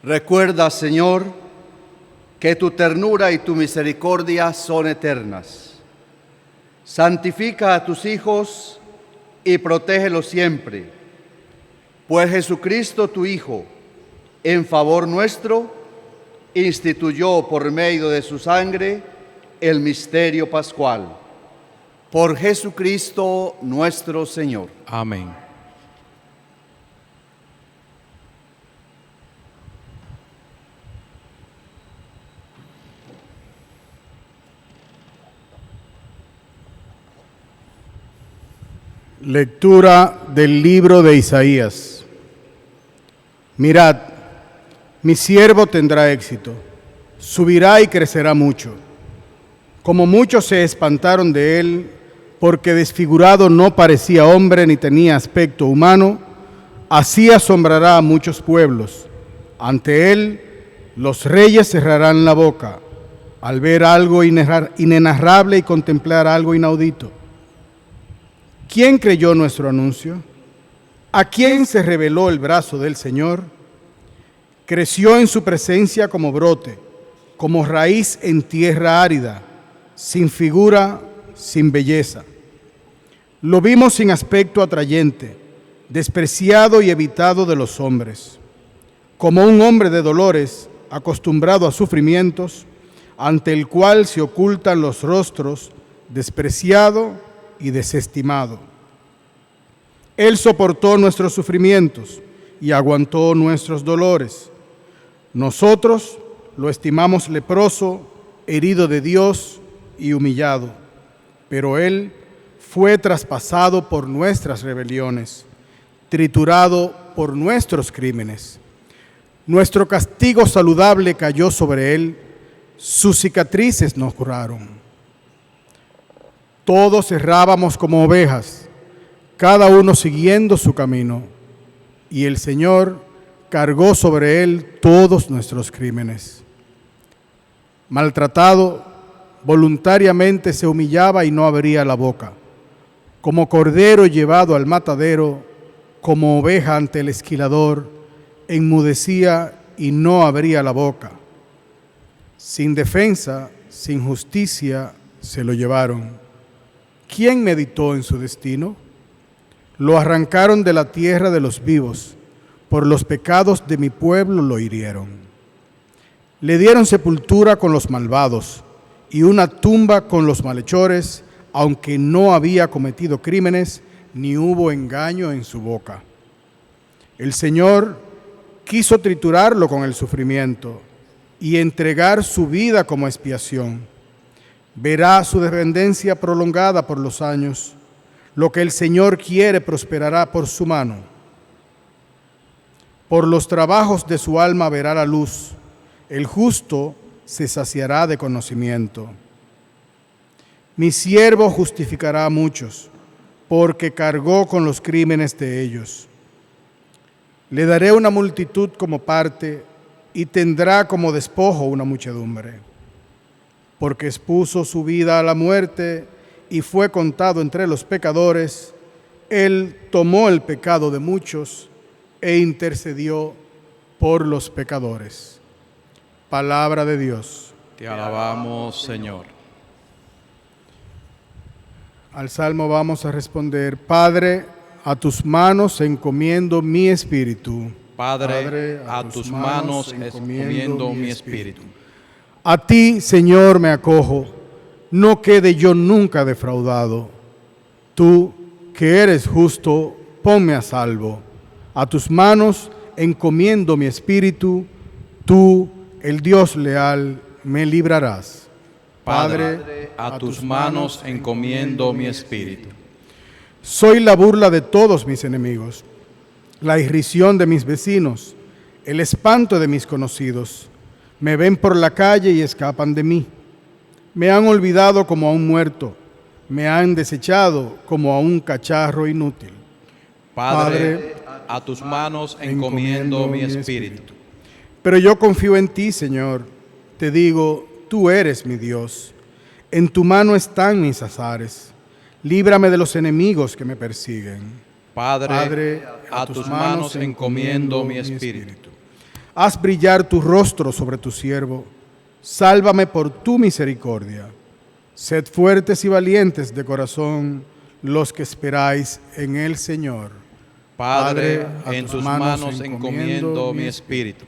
Recuerda, Señor, que tu ternura y tu misericordia son eternas. Santifica a tus hijos y protégelos siempre, pues Jesucristo, tu Hijo, en favor nuestro, instituyó por medio de su sangre el misterio pascual. Por Jesucristo nuestro Señor. Amén. Lectura del libro de Isaías. Mirad, mi siervo tendrá éxito, subirá y crecerá mucho. Como muchos se espantaron de él, porque desfigurado no parecía hombre ni tenía aspecto humano, así asombrará a muchos pueblos. Ante él los reyes cerrarán la boca, al ver algo inenarrable y contemplar algo inaudito. ¿Quién creyó nuestro anuncio? ¿A quién se reveló el brazo del Señor? Creció en su presencia como brote, como raíz en tierra árida, sin figura, sin belleza. Lo vimos sin aspecto atrayente, despreciado y evitado de los hombres. Como un hombre de dolores, acostumbrado a sufrimientos, ante el cual se ocultan los rostros, despreciado y desestimado. Él soportó nuestros sufrimientos y aguantó nuestros dolores. Nosotros lo estimamos leproso, herido de Dios y humillado, pero él fue traspasado por nuestras rebeliones, triturado por nuestros crímenes. Nuestro castigo saludable cayó sobre él, sus cicatrices nos curaron. Todos errábamos como ovejas, cada uno siguiendo su camino, y el Señor cargó sobre él todos nuestros crímenes. Maltratado, voluntariamente se humillaba y no abría la boca. Como cordero llevado al matadero, como oveja ante el esquilador, enmudecía y no abría la boca. Sin defensa, sin justicia, se lo llevaron. ¿Quién meditó en su destino? Lo arrancaron de la tierra de los vivos, por los pecados de mi pueblo lo hirieron. Le dieron sepultura con los malvados y una tumba con los malhechores, aunque no había cometido crímenes ni hubo engaño en su boca. El Señor quiso triturarlo con el sufrimiento y entregar su vida como expiación. Verá su descendencia prolongada por los años. Lo que el Señor quiere prosperará por su mano. Por los trabajos de su alma verá la luz. El justo se saciará de conocimiento. Mi siervo justificará a muchos, porque cargó con los crímenes de ellos. Le daré una multitud como parte, y tendrá como despojo una muchedumbre. Porque expuso su vida a la muerte y fue contado entre los pecadores, él tomó el pecado de muchos e intercedió por los pecadores. Palabra de Dios. Te alabamos, Señor. Al Salmo vamos a responder: Padre, a tus manos encomiendo mi espíritu. Padre, a tus manos encomiendo mi espíritu. A ti, Señor, me acojo, no quede yo nunca defraudado. Tú, que eres justo, ponme a salvo. A tus manos encomiendo mi espíritu, tú, el Dios leal, me librarás. Padre, a tus manos encomiendo mi espíritu. Soy la burla de todos mis enemigos, la irrisión de mis vecinos, el espanto de mis conocidos. Me ven por la calle y escapan de mí. Me han olvidado como a un muerto, me han desechado como a un cacharro inútil. Padre, a tus manos encomiendo mi espíritu. Pero yo confío en ti, Señor. Te digo, tú eres mi Dios. En tu mano están mis azares. Líbrame de los enemigos que me persiguen. Padre, a tus manos encomiendo mi espíritu. Haz brillar tu rostro sobre tu siervo. Sálvame por tu misericordia. Sed fuertes y valientes de corazón los que esperáis en el Señor. Padre, a en tus tus manos encomiendo mi espíritu.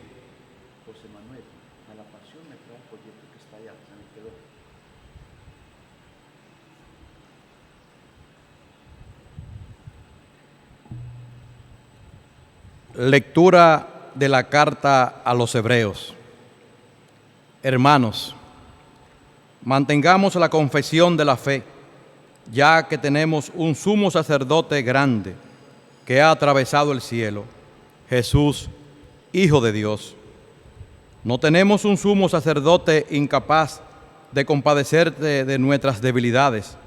Lectura de la carta a los Hebreos. Hermanos, mantengamos la confesión de la fe, ya que tenemos un sumo sacerdote grande que ha atravesado el cielo, Jesús, Hijo de Dios. No tenemos un sumo sacerdote incapaz de compadecerse de nuestras debilidades,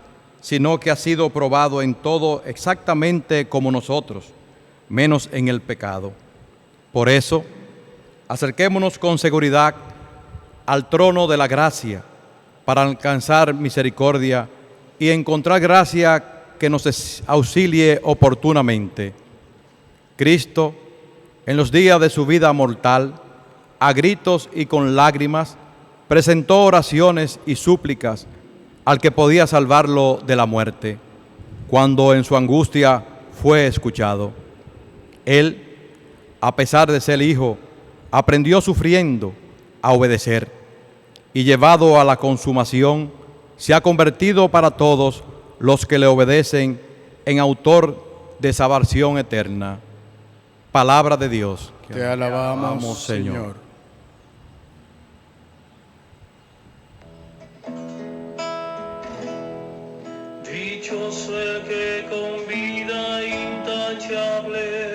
sino que ha sido probado en todo exactamente como nosotros, menos en el pecado. Por eso, acerquémonos con seguridad al trono de la gracia para alcanzar misericordia y encontrar gracia que nos auxilie oportunamente. Cristo, en los días de su vida mortal, a gritos y con lágrimas, presentó oraciones y súplicas al que podía salvarlo de la muerte, cuando en su angustia fue escuchado. Él, a pesar de ser hijo, aprendió sufriendo a obedecer y llevado a la consumación, se ha convertido para todos los que le obedecen en autor de salvación eterna. Palabra de Dios. Te alabamos, Señor. Dichoso el que con vida intachable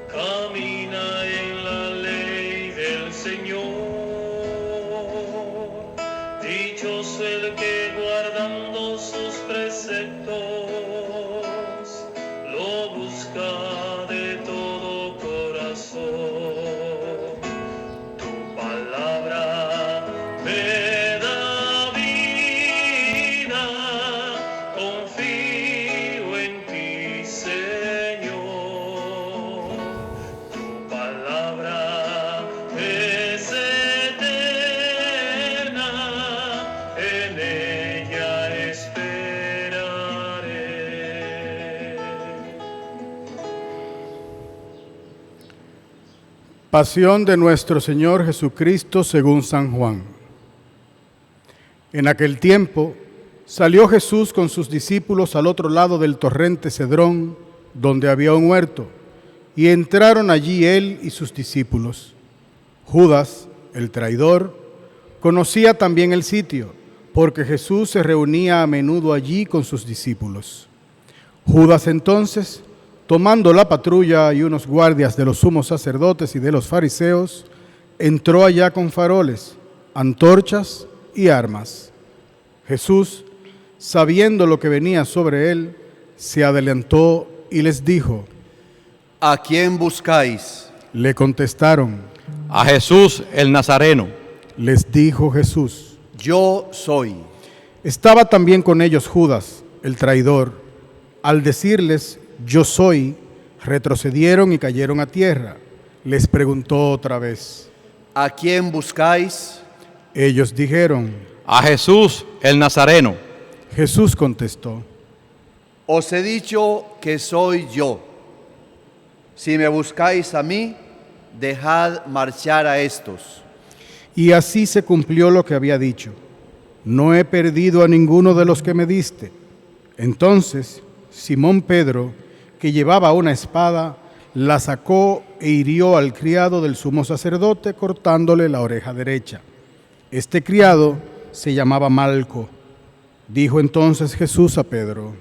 camina en la ley del Señor. Dichoso el que guardando sus preceptos lo busca de todo corazón. Tu palabra me da vida, confío en ti, Señor. Tu palabra es eterna, en ella esperaré. Pasión de nuestro Señor Jesucristo según San Juan. En aquel tiempo salió Jesús con sus discípulos al otro lado del torrente Cedrón, donde había un huerto, y entraron allí él y sus discípulos. Judas, el traidor, conocía también el sitio, porque Jesús se reunía a menudo allí con sus discípulos. Judas entonces, tomando la patrulla y unos guardias de los sumos sacerdotes y de los fariseos, entró allá con faroles, antorchas y armas. Jesús, sabiendo lo que venía sobre él, se adelantó y les dijo: ¿A quién buscáis? Le contestaron. A Jesús el Nazareno. Les dijo Jesús: Yo soy. Estaba también con ellos Judas, el traidor. Al decirles: Yo soy, retrocedieron y cayeron a tierra. Les preguntó otra vez. ¿A quién buscáis? Ellos dijeron. A Jesús el Nazareno. Jesús contestó. Os he dicho que soy yo. Si me buscáis a mí, dejad marchar a estos. Y así se cumplió lo que había dicho. No he perdido a ninguno de los que me diste. Entonces Simón Pedro, que llevaba una espada, la sacó e hirió al criado del sumo sacerdote, cortándole la oreja derecha. Este criado se llamaba Malco. Dijo entonces Jesús a Pedro: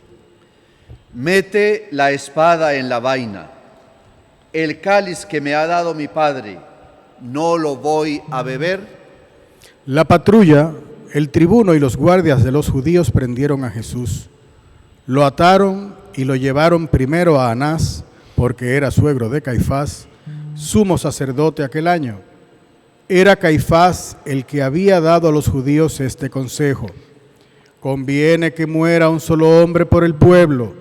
Mete la espada en la vaina. El cáliz que me ha dado mi Padre, ¿no lo voy a beber? La patrulla, el tribuno y los guardias de los judíos prendieron a Jesús. Lo ataron y lo llevaron primero a Anás, porque era suegro de Caifás, sumo sacerdote aquel año. Era Caifás el que había dado a los judíos este consejo: conviene que muera un solo hombre por el pueblo.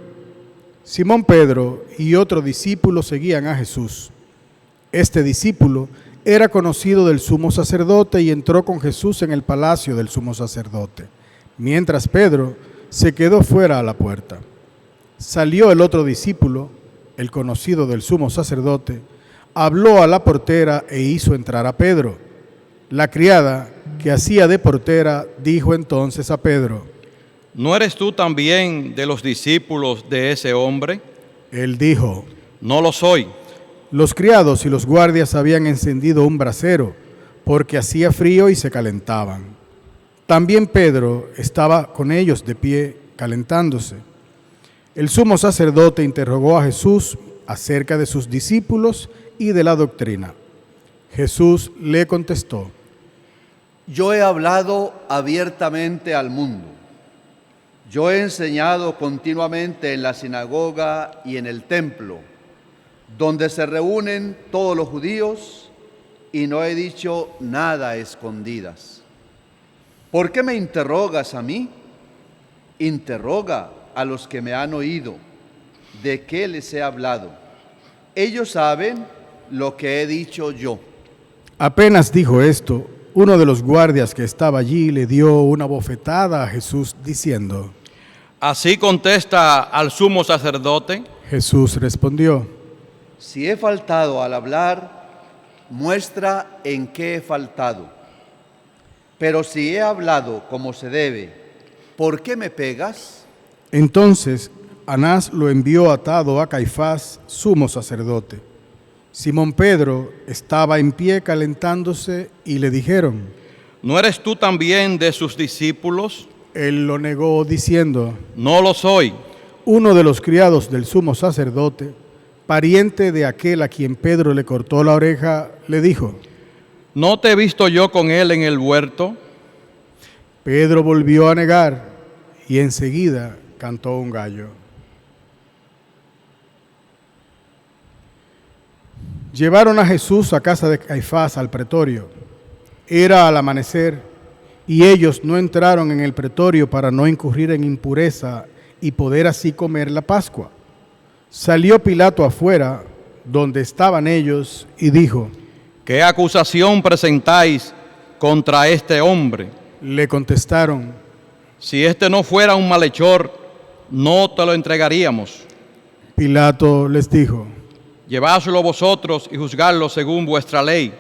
Simón Pedro y otro discípulo seguían a Jesús. Este discípulo era conocido del sumo sacerdote y entró con Jesús en el palacio del sumo sacerdote, mientras Pedro se quedó fuera a la puerta. Salió el otro discípulo, el conocido del sumo sacerdote, habló a la portera e hizo entrar a Pedro. La criada, que hacía de portera, dijo entonces a Pedro: ¿No eres tú también de los discípulos de ese hombre? Él dijo: No lo soy. Los criados y los guardias habían encendido un brasero, porque hacía frío y se calentaban. También Pedro estaba con ellos de pie, calentándose. El sumo sacerdote interrogó a Jesús acerca de sus discípulos y de la doctrina. Jesús le contestó: Yo he hablado abiertamente al mundo. Yo he enseñado continuamente en la sinagoga y en el templo, donde se reúnen todos los judíos, y no he dicho nada a escondidas. ¿Por qué me interrogas a mí? Interroga a los que me han oído. ¿De qué les he hablado? Ellos saben lo que he dicho yo. Apenas dijo esto, uno de los guardias que estaba allí le dio una bofetada a Jesús diciendo: ¿Así contesta al sumo sacerdote? Jesús respondió: Si he faltado al hablar, muestra en qué he faltado. Pero si he hablado como se debe, ¿por qué me pegas? Entonces Anás lo envió atado a Caifás, sumo sacerdote. Simón Pedro estaba en pie calentándose y le dijeron: ¿No eres tú también de sus discípulos? Él lo negó diciendo: No lo soy. Uno de los criados del sumo sacerdote, pariente de aquel a quien Pedro le cortó la oreja, le dijo: ¿No te he visto yo con él en el huerto? Pedro volvió a negar y enseguida cantó un gallo. Llevaron a Jesús a casa de Caifás al pretorio. Era al amanecer y ellos no entraron en el pretorio para no incurrir en impureza y poder así comer la Pascua. Salió Pilato afuera, donde estaban ellos, y dijo: ¿Qué acusación presentáis contra este hombre? Le contestaron: Si este no fuera un malhechor, no te lo entregaríamos. Pilato les dijo: Llevádlo vosotros y juzgadlo según vuestra ley.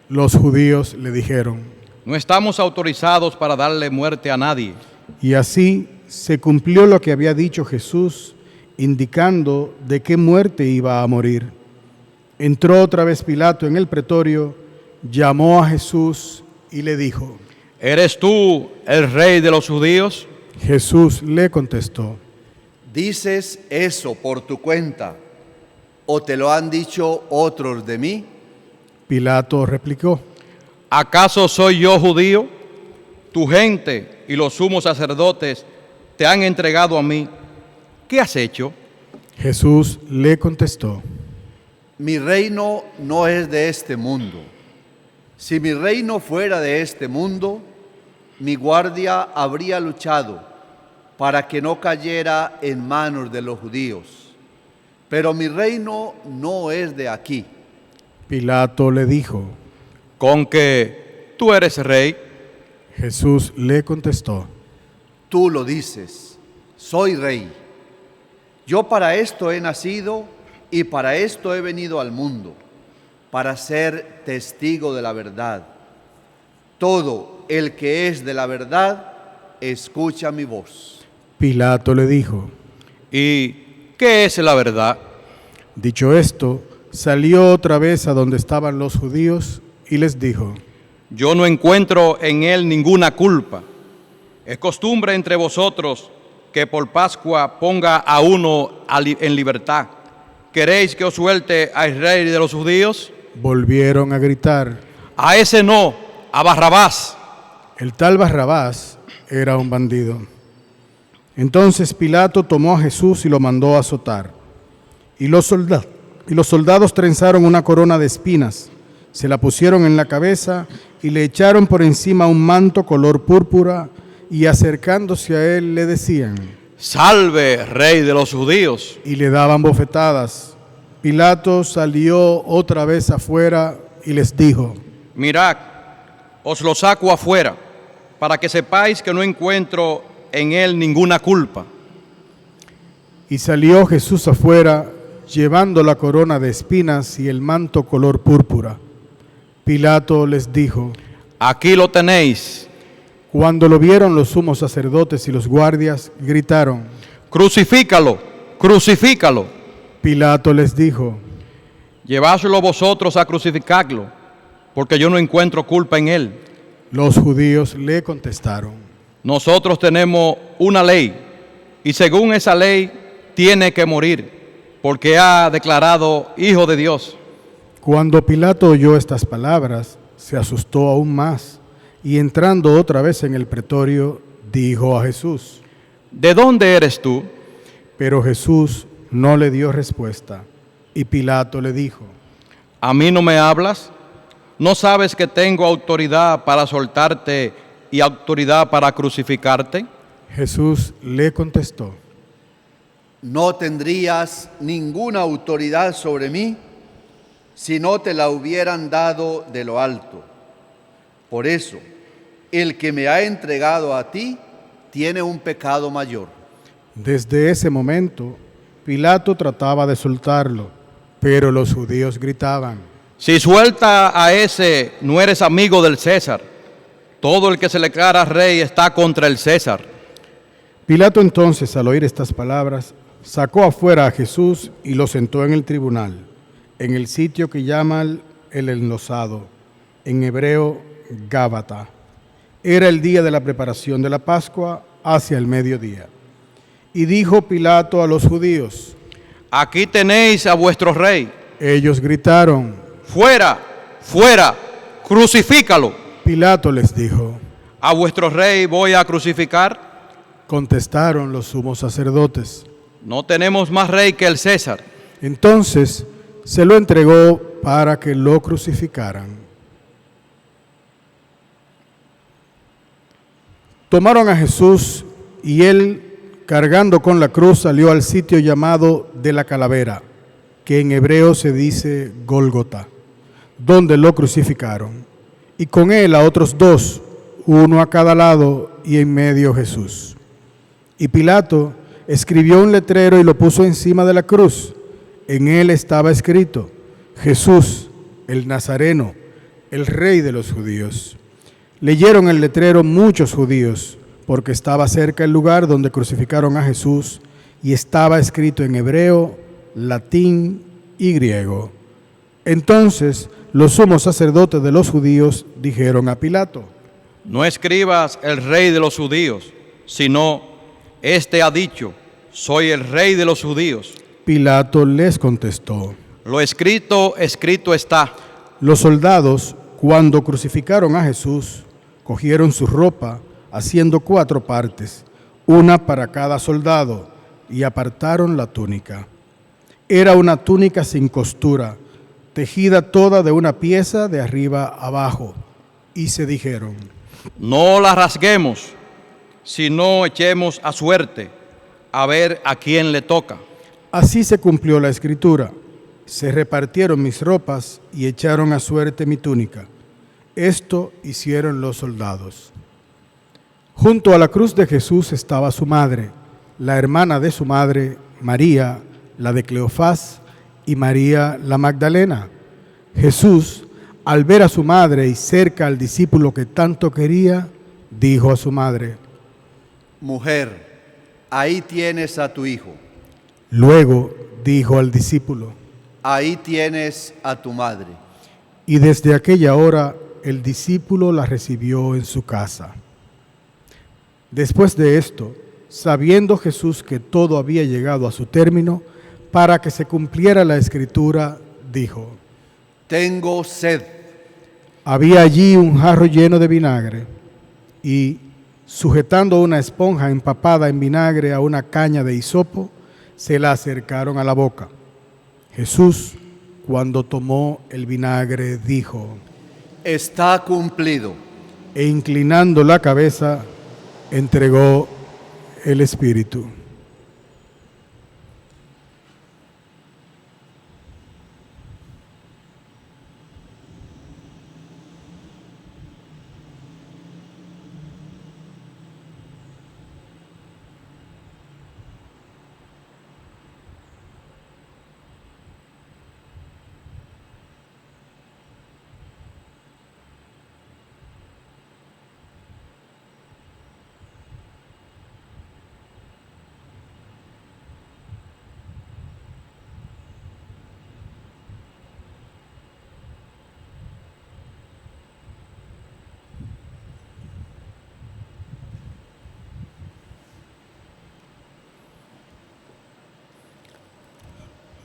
Los judíos le dijeron: No estamos autorizados para darle muerte a nadie. Y así se cumplió lo que había dicho Jesús, indicando de qué muerte iba a morir. Entró otra vez Pilato en el pretorio, llamó a Jesús y le dijo: ¿Eres tú el rey de los judíos? Jesús le contestó: ¿Dices eso por tu cuenta, o te lo han dicho otros de mí? Pilato replicó: ¿Acaso soy yo judío? Tu gente y los sumos sacerdotes te han entregado a mí. ¿Qué has hecho? Jesús le contestó: Mi reino no es de este mundo. Si mi reino fuera de este mundo, mi guardia habría luchado para que no cayera en manos de los judíos. Pero mi reino no es de aquí. Pilato le dijo: ¿Con que tú eres rey? Jesús le contestó: Tú lo dices, soy rey. Yo para esto he nacido y para esto he venido al mundo, para ser testigo de la verdad. Todo el que es de la verdad, escucha mi voz. Pilato le dijo: ¿Y qué es la verdad? Dicho esto, salió otra vez a donde estaban los judíos y les dijo: Yo no encuentro en él ninguna culpa. Es costumbre entre vosotros que por Pascua ponga a uno en libertad. ¿Queréis que os suelte al rey de los judíos? Volvieron a gritar: A ese no, a Barrabás. El tal Barrabás era un bandido. Entonces Pilato tomó a Jesús y lo mandó a azotar. Y los soldados trenzaron una corona de espinas, se la pusieron en la cabeza y le echaron por encima un manto color púrpura, y acercándose a él le decían: Salve, rey de los judíos. Y le daban bofetadas. Pilato salió otra vez afuera y les dijo: Mirad, os lo saco afuera, para que sepáis que no encuentro en él ninguna culpa. Y salió Jesús afuera, llevando la corona de espinas y el manto color púrpura. Pilato les dijo: Aquí lo tenéis. Cuando lo vieron los sumos sacerdotes y los guardias, gritaron: Crucifícalo, crucifícalo. Pilato les dijo: Llevádlo vosotros a crucificarlo, porque yo no encuentro culpa en él. Los judíos le contestaron: Nosotros tenemos una ley, y según esa ley tiene que morir, porque ha declarado hijo de Dios. Cuando Pilato oyó estas palabras, se asustó aún más, y entrando otra vez en el pretorio, dijo a Jesús: ¿De dónde eres tú? Pero Jesús no le dio respuesta, y Pilato le dijo: ¿A mí no me hablas? ¿No sabes que tengo autoridad para soltarte y autoridad para crucificarte? Jesús le contestó: No tendrías ninguna autoridad sobre mí si no te la hubieran dado de lo alto. Por eso, el que me ha entregado a ti tiene un pecado mayor. Desde ese momento, Pilato trataba de soltarlo, pero los judíos gritaban: Si suelta a ese, no eres amigo del César. Todo el que se le declara rey está contra el César. Pilato entonces, al oír estas palabras, sacó afuera a Jesús y lo sentó en el tribunal, en el sitio que llaman el Enlosado, en hebreo Gábata. Era el día de la preparación de la Pascua, hacia el mediodía. Y dijo Pilato a los judíos: Aquí tenéis a vuestro rey. Ellos gritaron: Fuera, fuera, crucifícalo. Pilato les dijo: A vuestro rey voy a crucificar. Contestaron los sumos sacerdotes: No tenemos más rey que el César. Entonces se lo entregó para que lo crucificaran. Tomaron a Jesús y él, cargando con la cruz, salió al sitio llamado de la calavera, que en hebreo se dice Gólgota, donde lo crucificaron, y con él a otros dos, uno a cada lado y en medio Jesús. Y Pilato escribió un letrero y lo puso encima de la cruz. En él estaba escrito: Jesús, el Nazareno, el Rey de los judíos. Leyeron el letrero muchos judíos, porque estaba cerca el lugar donde crucificaron a Jesús, y estaba escrito en hebreo, latín y griego. Entonces los sumos sacerdotes de los judíos dijeron a Pilato: No escribas el rey de los judíos, sino este ha dicho: soy el rey de los judíos. Pilato les contestó: Lo escrito, escrito está. Los soldados, cuando crucificaron a Jesús, cogieron su ropa, haciendo 4 partes, una para cada soldado, y apartaron la túnica. Era una túnica sin costura, tejida toda de una pieza de arriba abajo, y se dijeron: No la rasguemos, sino echemos a suerte, a ver a quién le toca. Así se cumplió la escritura: se repartieron mis ropas y echaron a suerte mi túnica. Esto hicieron los soldados. Junto a la cruz de Jesús estaba su madre, la hermana de su madre, María, la de Cleofás, y María la Magdalena. Jesús, al ver a su madre y cerca al discípulo que tanto quería, dijo a su madre: Mujer, ahí tienes a tu hijo, Luego dijo al discípulo: ahí tienes a tu madre. Y desde aquella hora el discípulo la recibió en su casa. Después de esto, sabiendo Jesús que todo había llegado a su término, para que se cumpliera la escritura, dijo: Tengo sed. Había allí un jarro lleno de vinagre, y, sujetando una esponja empapada en vinagre a una caña de hisopo, se la acercaron a la boca. Jesús, cuando tomó el vinagre, dijo: Está cumplido. E inclinando la cabeza, entregó el espíritu.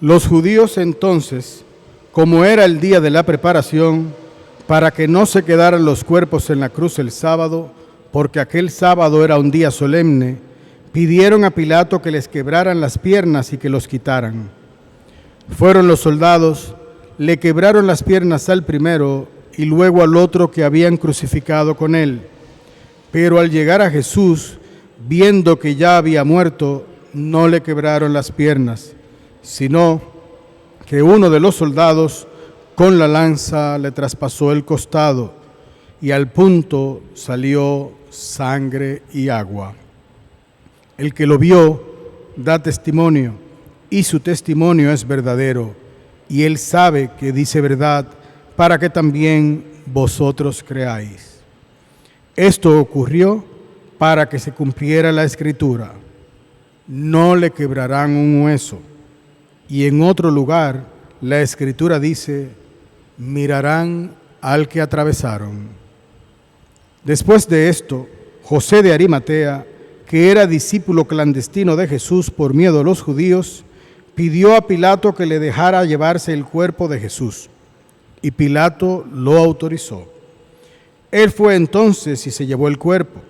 Los judíos entonces, como era el día de la preparación, para que no se quedaran los cuerpos en la cruz el sábado, porque aquel sábado era un día solemne, pidieron a Pilato que les quebraran las piernas y que los quitaran. Fueron los soldados, le quebraron las piernas al primero y luego al otro que habían crucificado con él. Pero al llegar a Jesús, viendo que ya había muerto, no le quebraron las piernas, sino que uno de los soldados con la lanza le traspasó el costado y al punto salió sangre y agua. El que lo vio da testimonio y su testimonio es verdadero y él sabe que dice verdad para que también vosotros creáis. Esto ocurrió para que se cumpliera la escritura: no le quebrarán un hueso. Y en otro lugar la escritura dice: mirarán al que atravesaron. Después de esto, José de Arimatea, que era discípulo clandestino de Jesús por miedo a los judíos, pidió a Pilato que le dejara llevarse el cuerpo de Jesús, y Pilato lo autorizó. Él fue entonces y se llevó el cuerpo.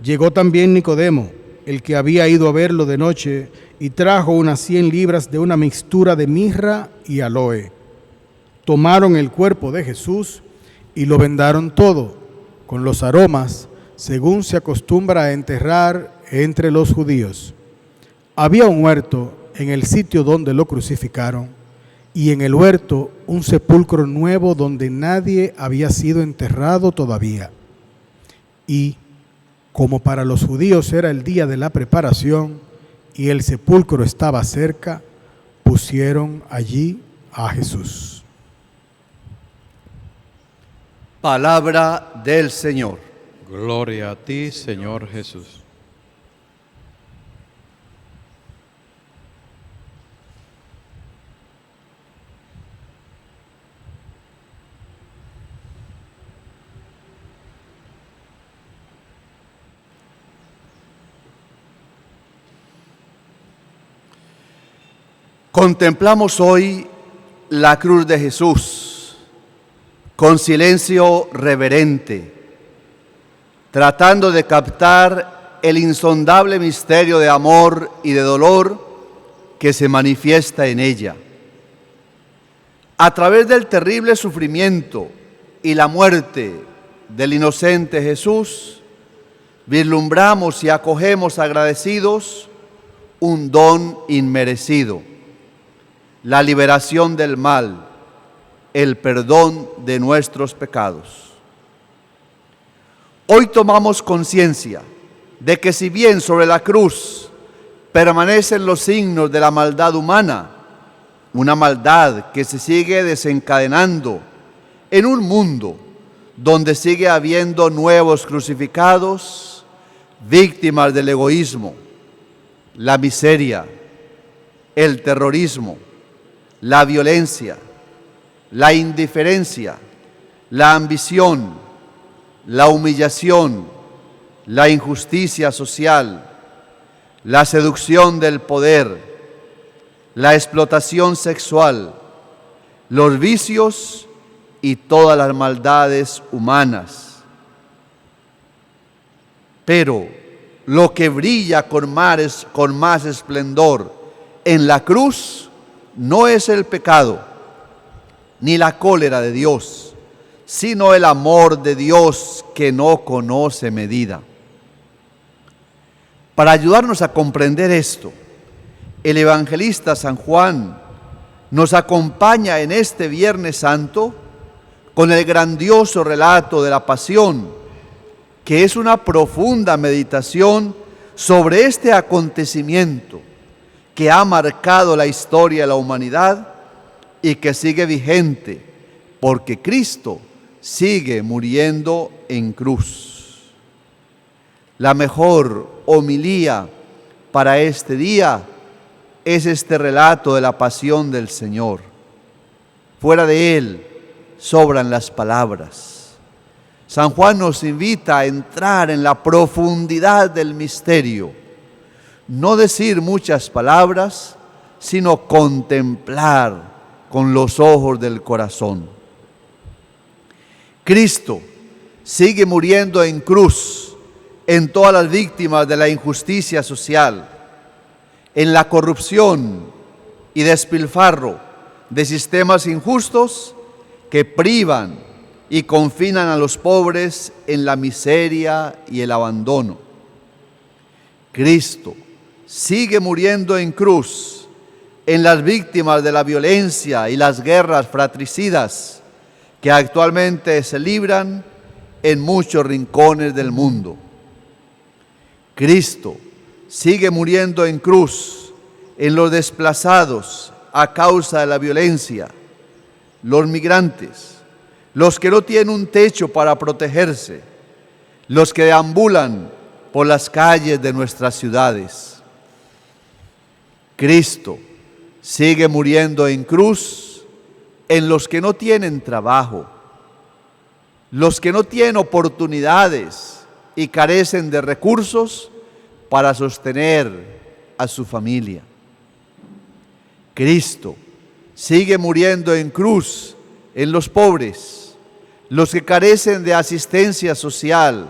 Llegó también Nicodemo, el que había ido a verlo de noche, y trajo unas 100 libras de una mixtura de mirra y aloe. Tomaron el cuerpo de Jesús y lo vendaron todo, con los aromas, según se acostumbra a enterrar entre los judíos. Había un huerto en el sitio donde lo crucificaron, y en el huerto un sepulcro nuevo donde nadie había sido enterrado todavía. Y como para los judíos era el día de la preparación y el sepulcro estaba cerca, pusieron allí a Jesús. Palabra del Señor. Gloria a ti, Señor Jesús. Contemplamos hoy la cruz de Jesús con silencio reverente, tratando de captar el insondable misterio de amor y de dolor que se manifiesta en ella. A través del terrible sufrimiento y la muerte del inocente Jesús, vislumbramos y acogemos agradecidos un don inmerecido: la liberación del mal, el perdón de nuestros pecados. Hoy tomamos conciencia de que si bien sobre la cruz permanecen los signos de la maldad humana, una maldad que se sigue desencadenando en un mundo donde sigue habiendo nuevos crucificados, víctimas del egoísmo, la miseria, el terrorismo, la violencia, la indiferencia, la ambición, la humillación, la injusticia social, la seducción del poder, la explotación sexual, los vicios y todas las maldades humanas. Pero lo que brilla con más esplendor en la cruz no es el pecado, ni la cólera de Dios, sino el amor de Dios que no conoce medida. Para ayudarnos a comprender esto, el evangelista San Juan nos acompaña en este Viernes Santo con el grandioso relato de la Pasión, que es una profunda meditación sobre este acontecimiento que ha marcado la historia de la humanidad y que sigue vigente, porque Cristo sigue muriendo en cruz. La mejor homilía para este día es este relato de la pasión del Señor. Fuera de él sobran las palabras. San Juan nos invita a entrar en la profundidad del misterio, no decir muchas palabras, sino contemplar con los ojos del corazón. Cristo sigue muriendo en cruz en todas las víctimas de la injusticia social, en la corrupción y despilfarro de sistemas injustos que privan y confinan a los pobres en la miseria y el abandono. Cristo sigue muriendo en cruz en las víctimas de la violencia y las guerras fratricidas que actualmente se libran en muchos rincones del mundo. Cristo sigue muriendo en cruz en los desplazados a causa de la violencia, los migrantes, los que no tienen un techo para protegerse, los que deambulan por las calles de nuestras ciudades. Cristo sigue muriendo en cruz en los que no tienen trabajo, los que no tienen oportunidades y carecen de recursos para sostener a su familia. Cristo sigue muriendo en cruz en los pobres, los que carecen de asistencia social,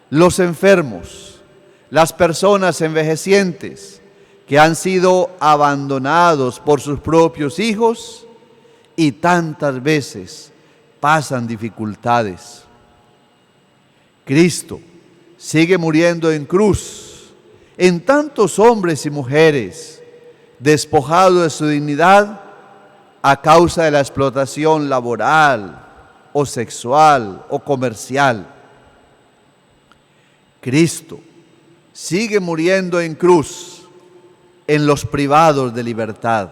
los enfermos, las personas envejecientes que han sido abandonados por sus propios hijos y tantas veces pasan dificultades. Cristo sigue muriendo en cruz en tantos hombres y mujeres despojados de su dignidad a causa de la explotación laboral o sexual o comercial. Cristo sigue muriendo en cruz en los privados de libertad,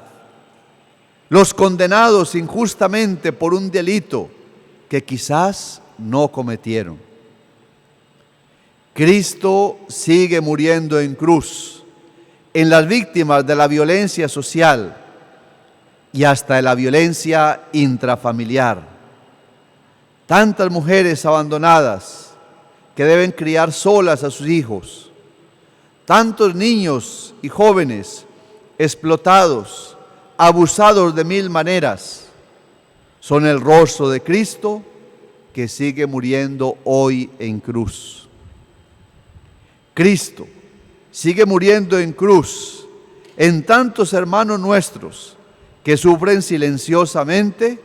los condenados injustamente por un delito que quizás no cometieron. Cristo sigue muriendo en cruz en las víctimas de la violencia social y hasta de la violencia intrafamiliar. Tantas mujeres abandonadas que deben criar solas a sus hijos, tantos niños y jóvenes explotados, abusados de mil maneras, son el rostro de Cristo que sigue muriendo hoy en cruz. Cristo sigue muriendo en cruz en tantos hermanos nuestros que sufren silenciosamente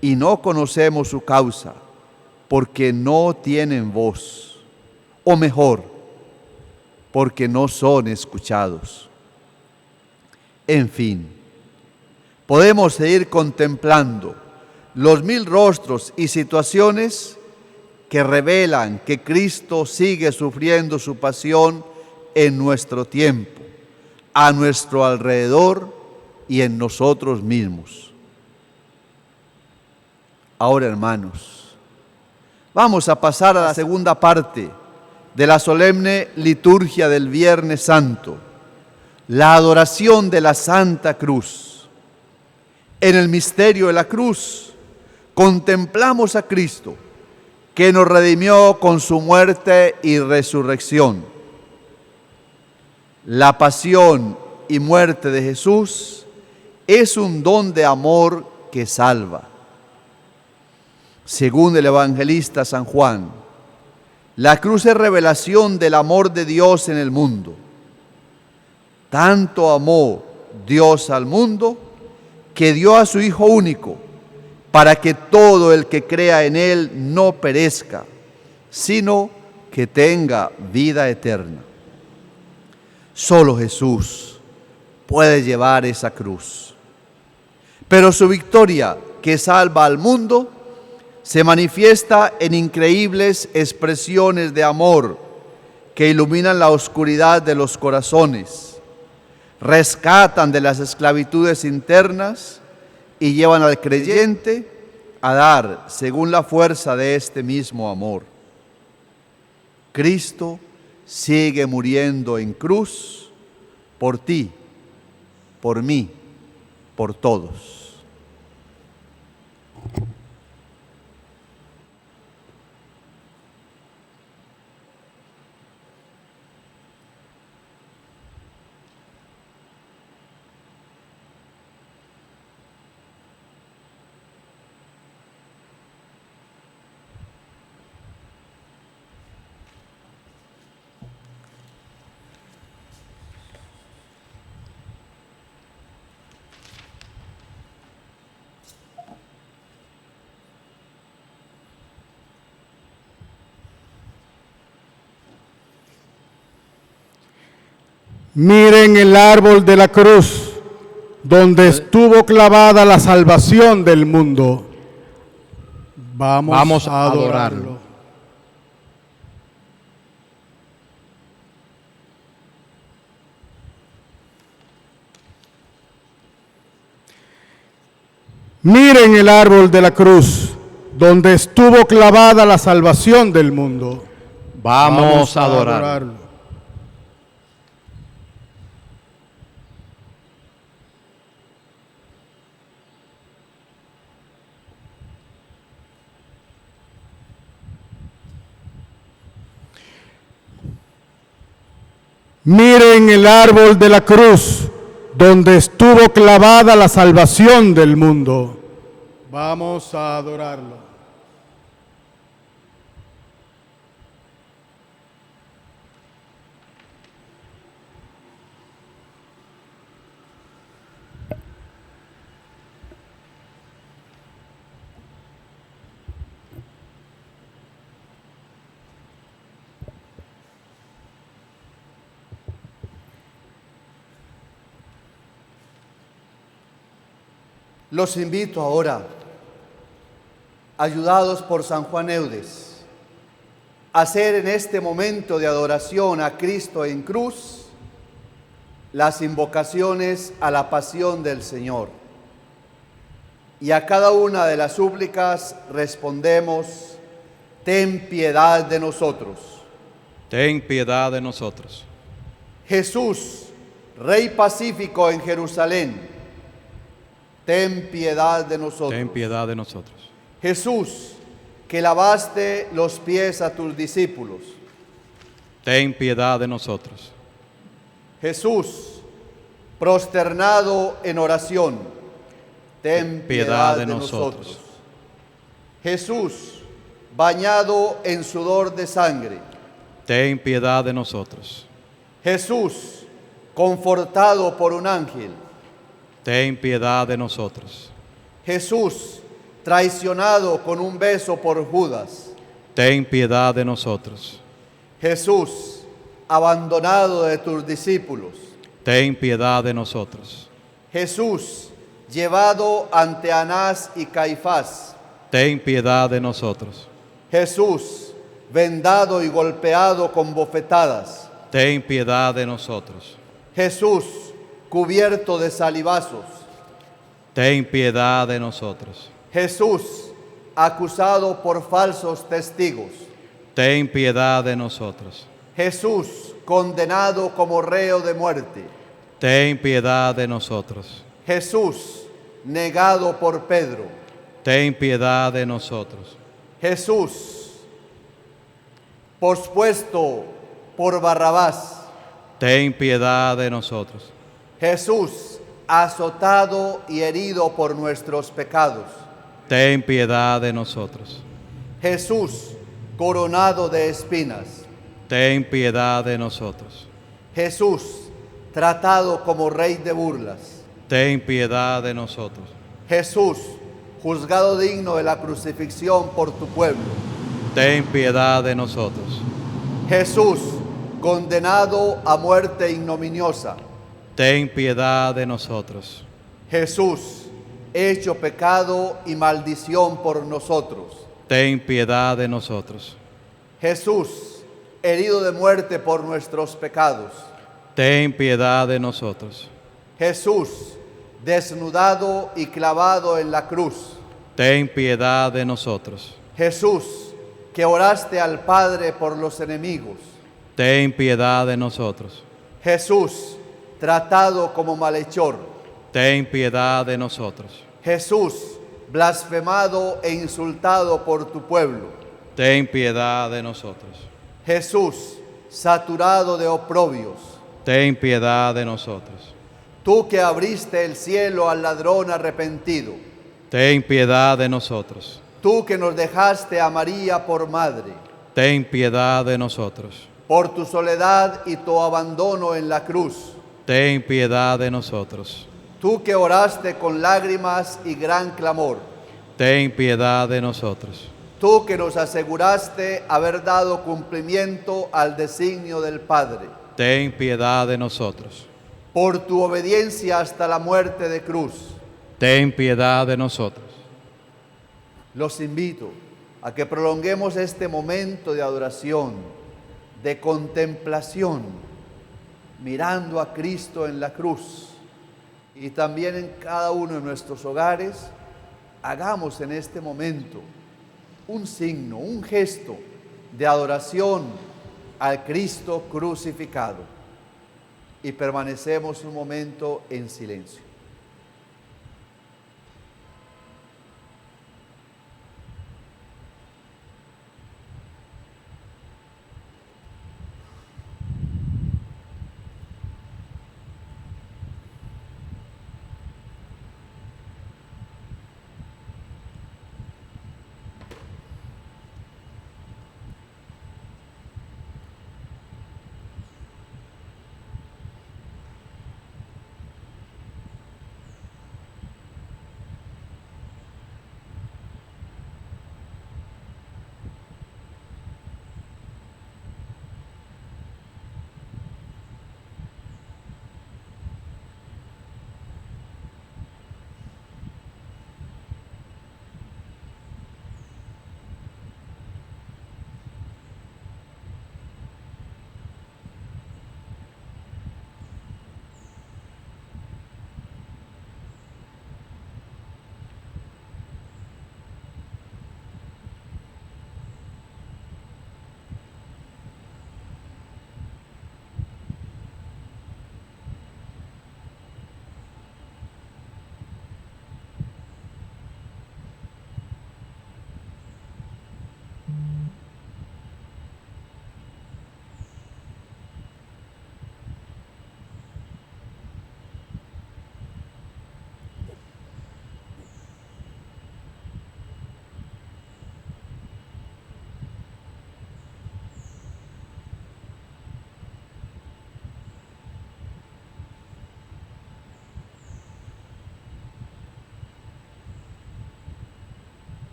y no conocemos su causa porque no tienen voz, o mejor, porque no son escuchados. En fin, podemos seguir contemplando los mil rostros y situaciones que revelan que Cristo sigue sufriendo su pasión en nuestro tiempo, a nuestro alrededor y en nosotros mismos. Ahora, hermanos, vamos a pasar a la segunda parte de la solemne liturgia del Viernes Santo, la adoración de la Santa Cruz. En el misterio de la cruz contemplamos a Cristo, que nos redimió con su muerte y resurrección. La pasión y muerte de Jesús es un don de amor que salva. Según el evangelista San Juan, la cruz es revelación del amor de Dios en el mundo. Tanto amó Dios al mundo que dio a su Hijo único, para que todo el que crea en Él no perezca, sino que tenga vida eterna. Solo Jesús puede llevar esa cruz. Pero su victoria, que salva al mundo, se manifiesta en increíbles expresiones de amor que iluminan la oscuridad de los corazones, rescatan de las esclavitudes internas y llevan al creyente a dar según la fuerza de este mismo amor. Cristo sigue muriendo en cruz por ti, por mí, por todos. Miren el árbol de la cruz, donde estuvo clavada la salvación del mundo. Vamos a adorarlo. Miren el árbol de la cruz, donde estuvo clavada la salvación del mundo. Vamos a adorarlo. Miren el árbol de la cruz, donde estuvo clavada la salvación del mundo. Vamos a adorarlo. Los invito ahora, ayudados por San Juan Eudes, a hacer en este momento de adoración a Cristo en cruz las invocaciones a la pasión del Señor. Y a cada una de las súplicas respondemos: ten piedad de nosotros. Ten piedad de nosotros. Jesús, Rey pacífico en Jerusalén, ten piedad de nosotros. Ten piedad de nosotros. Jesús, que lavaste los pies a tus discípulos, Ten piedad de nosotros. Jesús, prosternado en oración, ten piedad de nosotros. Jesús, bañado en sudor de sangre, Ten piedad de nosotros. Jesús, confortado por un ángel, Ten piedad de nosotros. Jesús, traicionado con un beso por Judas, Ten piedad de nosotros. Jesús, abandonado de tus discípulos, Ten piedad de nosotros. Jesús, llevado ante Anás y Caifás, Ten piedad de nosotros. Jesús, vendado y golpeado con bofetadas, Ten piedad de nosotros. Jesús, cubierto de salivazos, Ten piedad de nosotros. Jesús, acusado por falsos testigos, Ten piedad de nosotros. Jesús, condenado como reo de muerte, Ten piedad de nosotros. Jesús, negado por Pedro, Ten piedad de nosotros. Jesús, pospuesto por Barrabás, Ten piedad de nosotros. Jesús, azotado y herido por nuestros pecados, Ten piedad de nosotros. Jesús, coronado de espinas, Ten piedad de nosotros. Jesús, tratado como rey de burlas, Ten piedad de nosotros. Jesús, juzgado digno de la crucifixión por tu pueblo, Ten piedad de nosotros. Jesús, condenado a muerte ignominiosa, Ten piedad de nosotros. Jesús, hecho pecado y maldición por nosotros, Ten piedad de nosotros. Jesús, herido de muerte por nuestros pecados, Ten piedad de nosotros. Jesús, desnudado y clavado en la cruz, Ten piedad de nosotros. Jesús, que oraste al Padre por los enemigos, Ten piedad de nosotros. Jesús, tratado como malhechor, Ten piedad de nosotros. Jesús, blasfemado e insultado por tu pueblo, Ten piedad de nosotros. Jesús, saturado de oprobios, Ten piedad de nosotros. tú que abriste el cielo al ladrón arrepentido, Ten piedad de nosotros. tú que nos dejaste a María por madre, Ten piedad de nosotros. por tu soledad y tu abandono en la cruz, Ten piedad de nosotros. tú que oraste con lágrimas y gran clamor, Ten piedad de nosotros. tú que nos aseguraste haber dado cumplimiento al designio del Padre, ten piedad de nosotros. Por tu obediencia hasta la muerte de cruz, Ten piedad de nosotros. los invito a que prolonguemos este momento de adoración, de contemplación, mirando a Cristo en la cruz. Y también en cada uno de nuestros hogares, hagamos en este momento un signo, un gesto de adoración al Cristo crucificado. Y permanecemos un momento en silencio.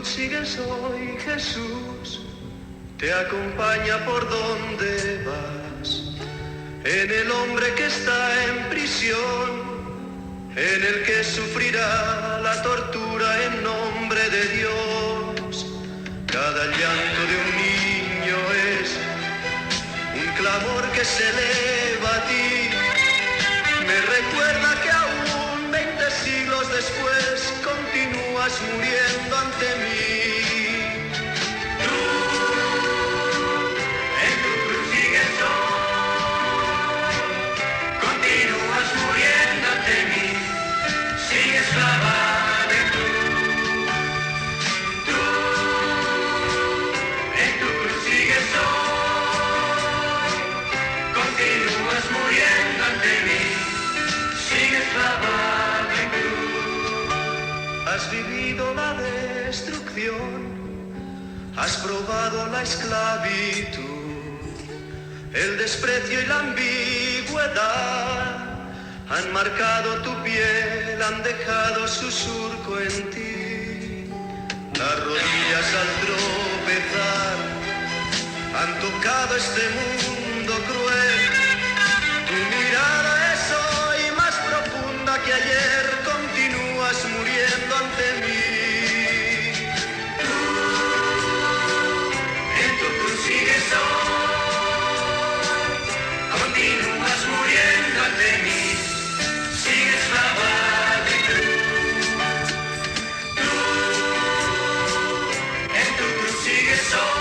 sigues hoy, Jesús, te acompaña por donde vas. En el hombre que está en prisión, en el que sufrirá la tortura en nombre de Dios. Cada llanto de un niño es un clamor que se eleva a ti. Me recuerda que aún 20 siglos después continúas muriendo ante mí. Tú, en tu cruz sigues hoy, continúas muriendo ante mí, sigues clavado en cruz. Tú, en tu cruz sigues hoy, continúas muriendo ante mí, sigues clavado en cruz. Has vivido la destrucción, has probado la esclavitud, el desprecio y la ambigüedad han marcado tu piel, han dejado su surco en ti. Las rodillas al tropezar han tocado este mundo cruel. Tu mirada es hoy más profunda que ayer, continúas muriendo ante mí. Tú, en tu cruz sigues hoy, continúas muriendo ante mí, sigues clavado en cruz. Tú, en tu cruz sigues hoy.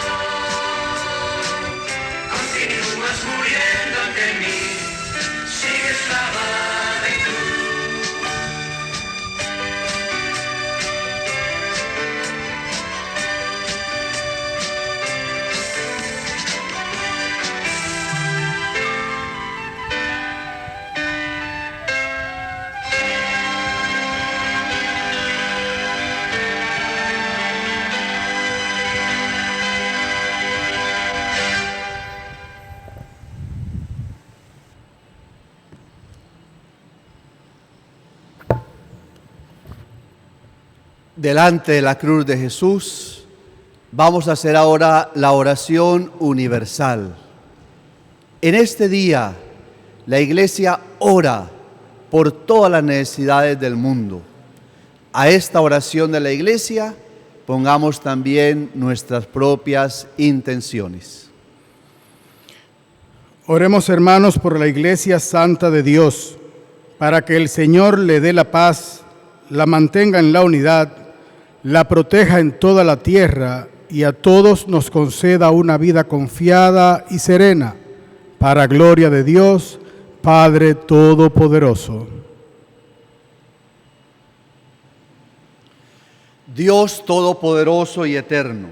delante de la cruz de Jesús, vamos a hacer ahora la oración universal. En este día, la Iglesia ora por todas las necesidades del mundo. A esta oración de la Iglesia pongamos también nuestras propias intenciones. Oremos, hermanos, por la Iglesia Santa de Dios, para que el Señor le dé la paz, la mantenga en la unidad, la proteja en toda la tierra y a todos nos conceda una vida confiada y serena, para gloria de Dios, Padre Todopoderoso. Dios Todopoderoso y Eterno,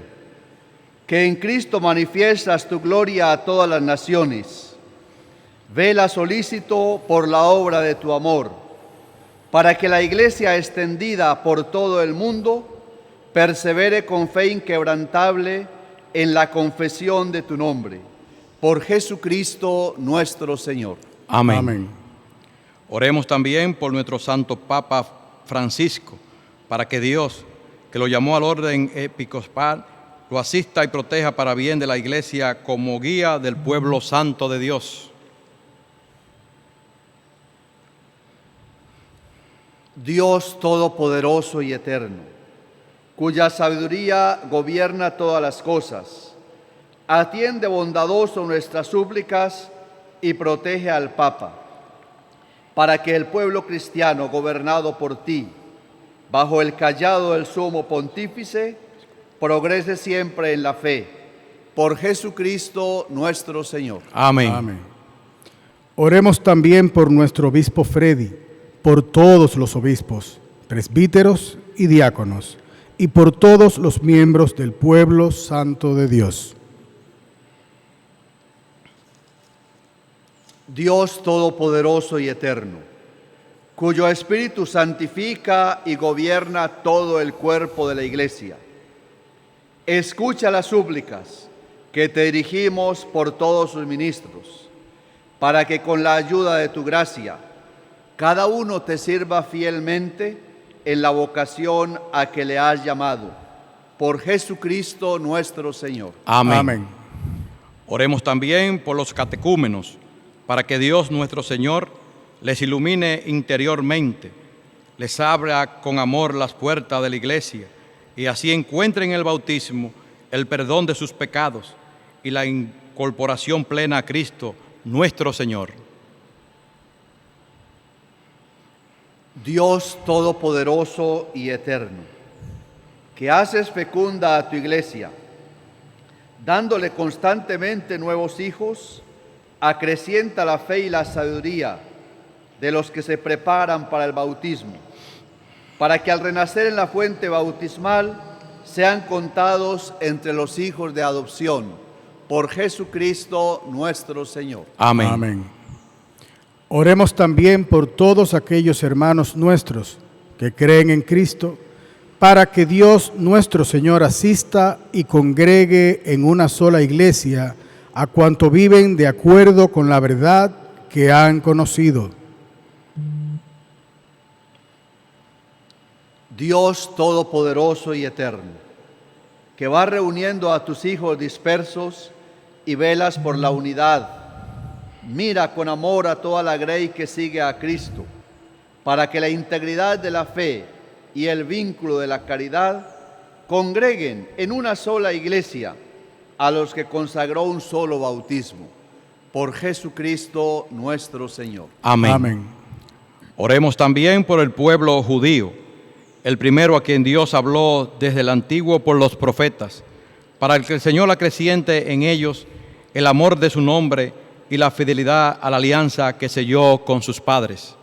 que en Cristo manifiestas tu gloria a todas las naciones, vela solícito por la obra de tu amor, para que la Iglesia extendida por todo el mundo persevere con fe inquebrantable en la confesión de tu nombre. Por Jesucristo nuestro Señor. Amén. Amén. Oremos también por nuestro Santo Papa Francisco, para que Dios, que lo llamó al orden episcopal, lo asista y proteja para bien de la Iglesia como guía del pueblo santo de Dios. Dios Todopoderoso y Eterno, cuya sabiduría gobierna todas las cosas, atiende bondadoso nuestras súplicas y protege al Papa, para que el pueblo cristiano gobernado por ti, bajo el cayado del sumo pontífice, progrese siempre en la fe. Por Jesucristo nuestro Señor. Amén. Amén. Oremos también por nuestro obispo Freddy, por todos los obispos, presbíteros y diáconos, y por todos los miembros del pueblo santo de Dios. Dios Todopoderoso y Eterno, cuyo Espíritu santifica y gobierna todo el cuerpo de la Iglesia, escucha las súplicas que te dirigimos por todos sus ministros, para que con la ayuda de tu gracia, cada uno te sirva fielmente en la vocación a que le has llamado. Por Jesucristo nuestro Señor. Amén. Amén. Oremos también por los catecúmenos, para que Dios nuestro Señor les ilumine interiormente, les abra con amor las puertas de la Iglesia y así encuentren en el bautismo el perdón de sus pecados y la incorporación plena a Cristo nuestro Señor. Dios Todopoderoso y Eterno, que haces fecunda a tu Iglesia, dándole constantemente nuevos hijos, acrecienta la fe y la sabiduría de los que se preparan para el bautismo, para que al renacer en la fuente bautismal sean contados entre los hijos de adopción, por Jesucristo nuestro Señor. Amén. Amén. Oremos también por todos aquellos hermanos nuestros que creen en Cristo, para que Dios nuestro Señor asista y congregue en una sola iglesia a cuanto viven de acuerdo con la verdad que han conocido. Dios Todopoderoso y Eterno, que vas reuniendo a tus hijos dispersos y velas por la unidad, mira con amor a toda la grey que sigue a Cristo, para que la integridad de la fe y el vínculo de la caridad congreguen en una sola iglesia a los que consagró un solo bautismo. Por Jesucristo nuestro Señor. Amén. Amén. Oremos también por el pueblo judío, el primero a quien Dios habló desde el antiguo por los profetas, para que el Señor acreciente en ellos el amor de su nombre y la fidelidad a la alianza que selló con sus padres.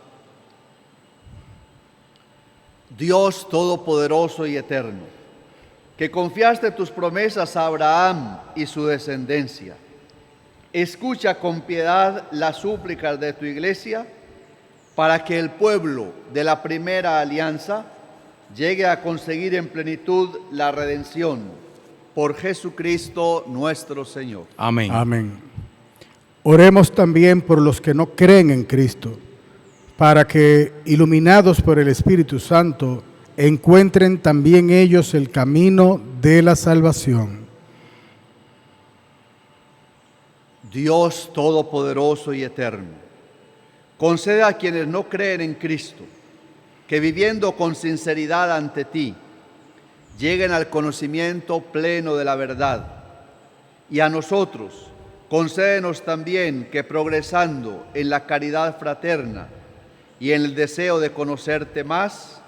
Dios Todopoderoso y Eterno, que confiaste tus promesas a Abraham y su descendencia, escucha con piedad las súplicas de tu iglesia, para que el pueblo de la primera alianza llegue a conseguir en plenitud la redención, por Jesucristo nuestro Señor. Amén. Amén. Oremos también por los que no creen en Cristo, para que, iluminados por el Espíritu Santo, encuentren también ellos el camino de la salvación. Dios Todopoderoso y Eterno, concede a quienes no creen en Cristo, que viviendo con sinceridad ante ti, lleguen al conocimiento pleno de la verdad. Y a nosotros, concédenos también que progresando en la caridad fraterna y en el deseo de conocerte más,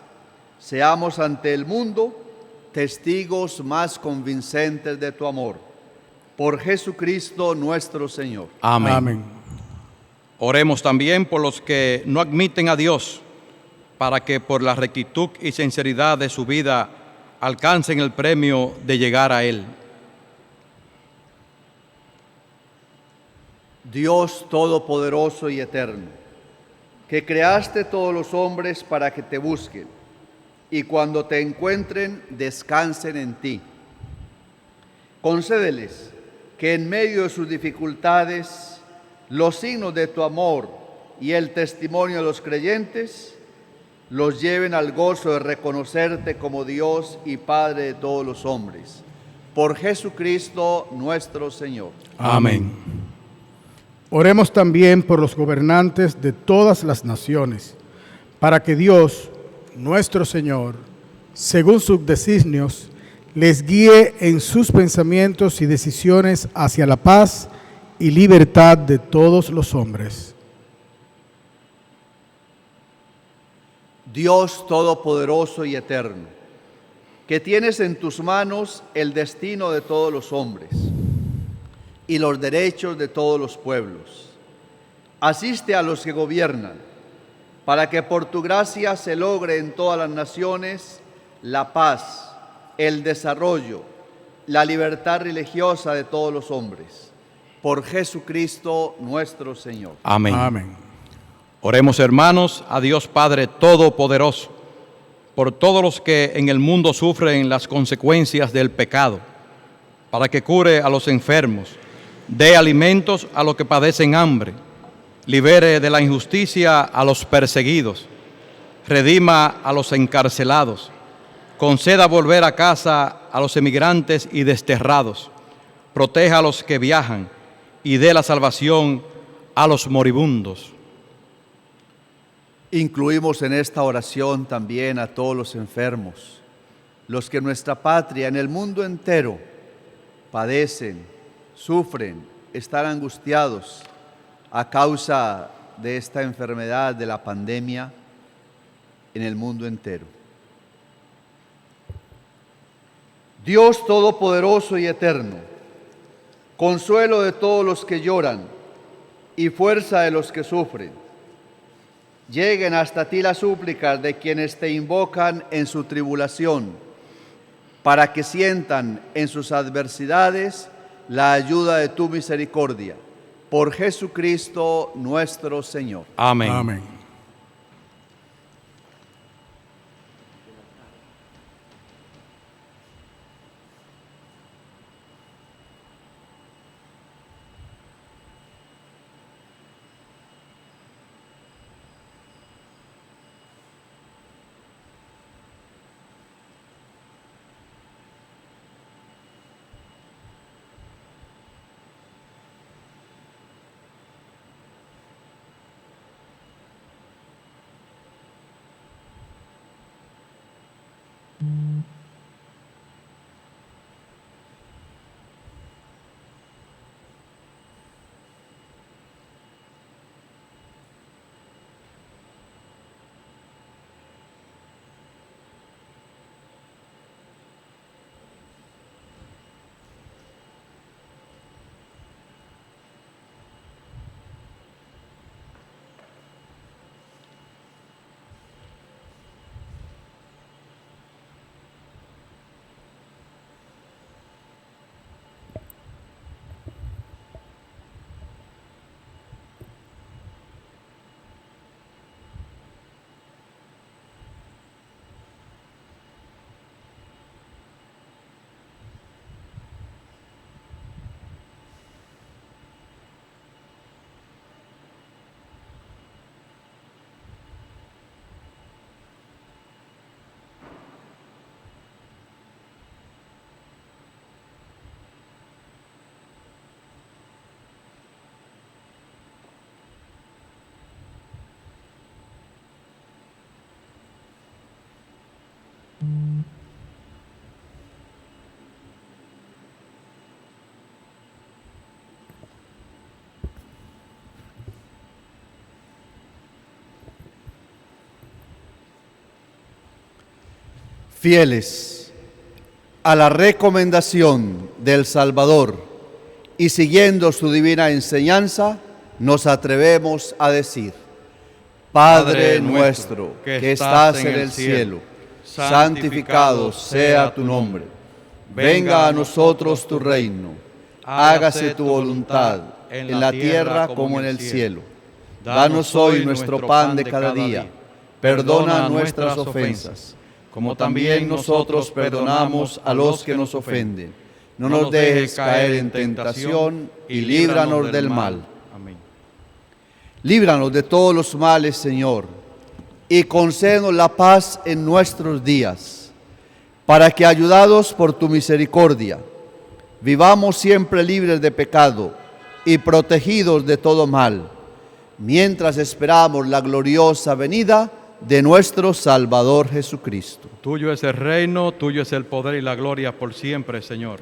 seamos ante el mundo testigos más convincentes de tu amor. Por Jesucristo nuestro Señor. Amén. Amén. Oremos también por los que no admiten a Dios, para que por la rectitud y sinceridad de su vida alcancen el premio de llegar a Él. Dios Todopoderoso y Eterno, que creaste todos los hombres para que te busquen y cuando te encuentren descansen en ti. Concédeles que en medio de sus dificultades, los signos de tu amor y el testimonio de los creyentes los lleven al gozo de reconocerte como Dios y Padre de todos los hombres. Por Jesucristo nuestro Señor. Amén. Oremos también por los gobernantes de todas las naciones, para que Dios, nuestro Señor, según sus designios, les guíe en sus pensamientos y decisiones hacia la paz y libertad de todos los hombres. Dios Todopoderoso y Eterno, que tienes en tus manos el destino de todos los hombres y los derechos de todos los pueblos, asiste a los que gobiernan, para que por tu gracia se logre en todas las naciones la paz, el desarrollo, la libertad religiosa de todos los hombres. Por Jesucristo nuestro Señor. Amén. Amén. Oremos, hermanos, a Dios Padre Todopoderoso, por todos los que en el mundo sufren las consecuencias del pecado, para que cure a los enfermos, dé alimentos a los que padecen hambre, libere de la injusticia a los perseguidos, redima a los encarcelados, conceda volver a casa a los emigrantes y desterrados, proteja a los que viajan y dé la salvación a los moribundos. Incluimos en esta oración también a todos los enfermos, los que en nuestra patria, en el mundo entero, padecen, sufren, están angustiados a causa de esta enfermedad, de la pandemia en el mundo entero. Dios Todopoderoso y Eterno, consuelo de todos los que lloran y fuerza de los que sufren, lleguen hasta ti las súplicas de quienes te invocan en su tribulación, para que sientan en sus adversidades la ayuda de tu misericordia. Por Jesucristo nuestro Señor. Amén. Amén. Fieles a la recomendación del Salvador y siguiendo su divina enseñanza, nos atrevemos a decir: Padre nuestro que estás en el cielo, santificado sea tu nombre. Venga a nosotros tu reino. Hágase tu voluntad en la tierra como en el cielo. Danos hoy nuestro pan de cada día. Perdona nuestras ofensas, como también nosotros perdonamos a los que nos ofenden. No nos dejes caer en tentación y líbranos del mal. Amén. Líbranos de todos los males, Señor, y concédenos la paz en nuestros días, para que, ayudados por tu misericordia, vivamos siempre libres de pecado y protegidos de todo mal, mientras esperamos la gloriosa venida de nuestro Salvador Jesucristo. Tuyo es el reino, tuyo es el poder y la gloria por siempre, Señor.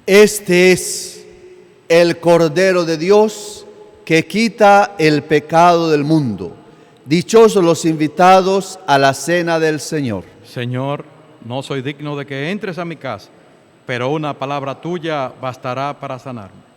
Este es el Cordero de Dios que quita el pecado del mundo. Dichosos los invitados a la cena del Señor. Señor, no soy digno de que entres a mi casa, pero una palabra tuya bastará para sanarme.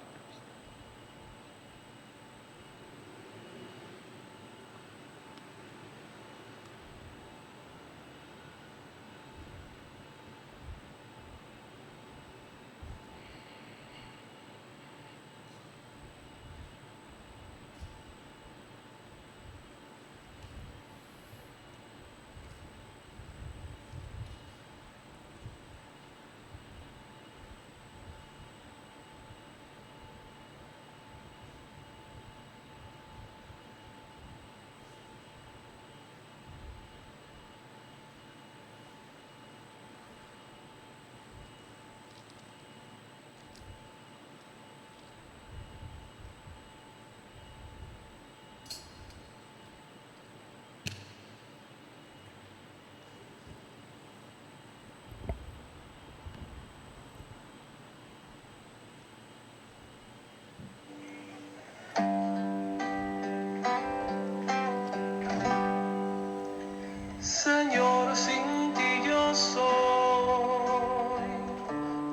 Señor, sin ti yo soy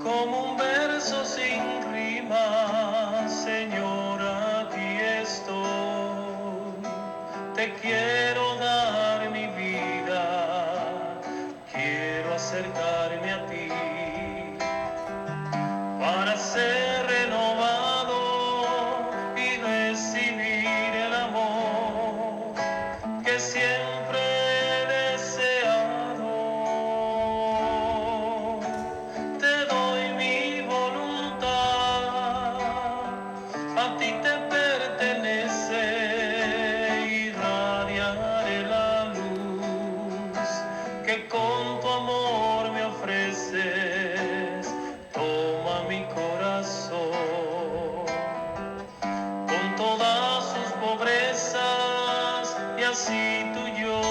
como un verso sin rima. Señor, aquí estoy. Te quiero dar mi vida, quiero acercarme a ti para ser renovado y recibir el amor que siempre he deseado. Te doy mi voluntad, a ti te pertenece, irradiaré la luz que con tu amor me ofreces. Toma mi corazón con todas sus pobrezas y así tú y yo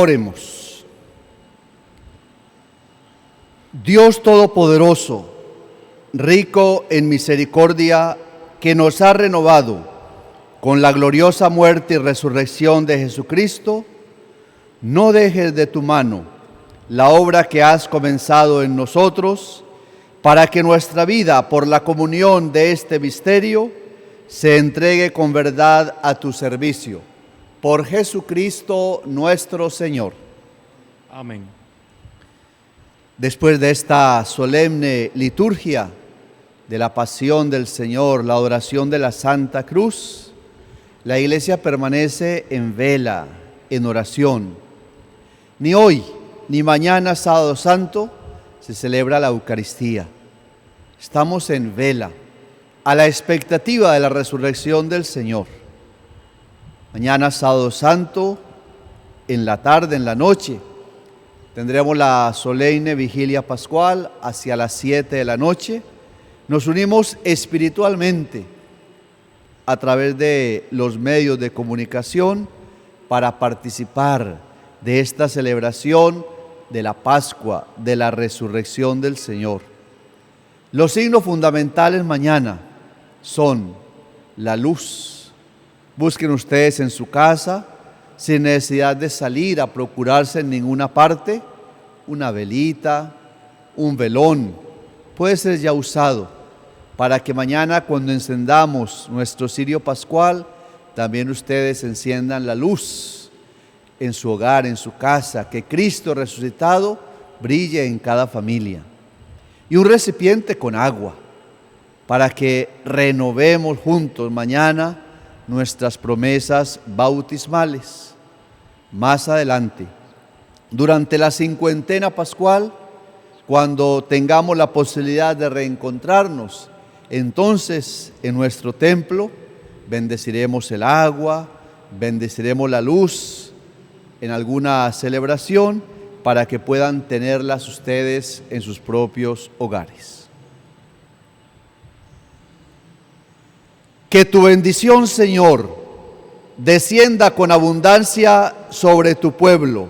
Oremos. Dios Todopoderoso, rico en misericordia, que nos ha renovado con la gloriosa muerte y resurrección de Jesucristo, no dejes de tu mano la obra que has comenzado en nosotros, para que nuestra vida, por la comunión de este misterio, se entregue con verdad a tu servicio. Por Jesucristo nuestro Señor. Amén. Después de esta solemne liturgia de la pasión del Señor, la adoración de la Santa Cruz, la Iglesia permanece en vela, en oración. Ni hoy, ni mañana, sábado santo, se celebra la Eucaristía. Estamos en vela, a la expectativa de la resurrección del Señor. Mañana, sábado santo, en la tarde, en la noche, tendremos la solemne vigilia pascual hacia las 7 de la noche. Nos unimos espiritualmente a través de los medios de comunicación para participar de esta celebración de la Pascua, de la resurrección del Señor. Los signos fundamentales mañana son la luz. Busquen ustedes en su casa, sin necesidad de salir a procurarse en ninguna parte, una velita, un velón, puede ser ya usado, para que mañana cuando encendamos nuestro cirio pascual, también ustedes enciendan la luz en su hogar, en su casa, que Cristo resucitado brille en cada familia. Y un recipiente con agua, para que renovemos juntos mañana nuestras promesas bautismales. Más adelante, durante la cincuentena pascual, cuando tengamos la posibilidad de reencontrarnos, entonces en nuestro templo bendeciremos el agua, bendeciremos la luz en alguna celebración para que puedan tenerlas ustedes en sus propios hogares. Que tu bendición, Señor, descienda con abundancia sobre tu pueblo,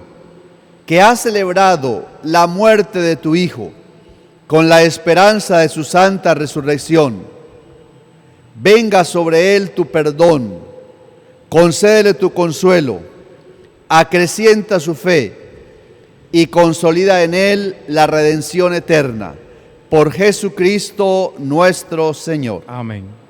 que ha celebrado la muerte de tu Hijo con la esperanza de su santa resurrección. Venga sobre él tu perdón, concédele tu consuelo, acrecienta su fe y consolida en él la redención eterna. Por Jesucristo nuestro Señor. Amén.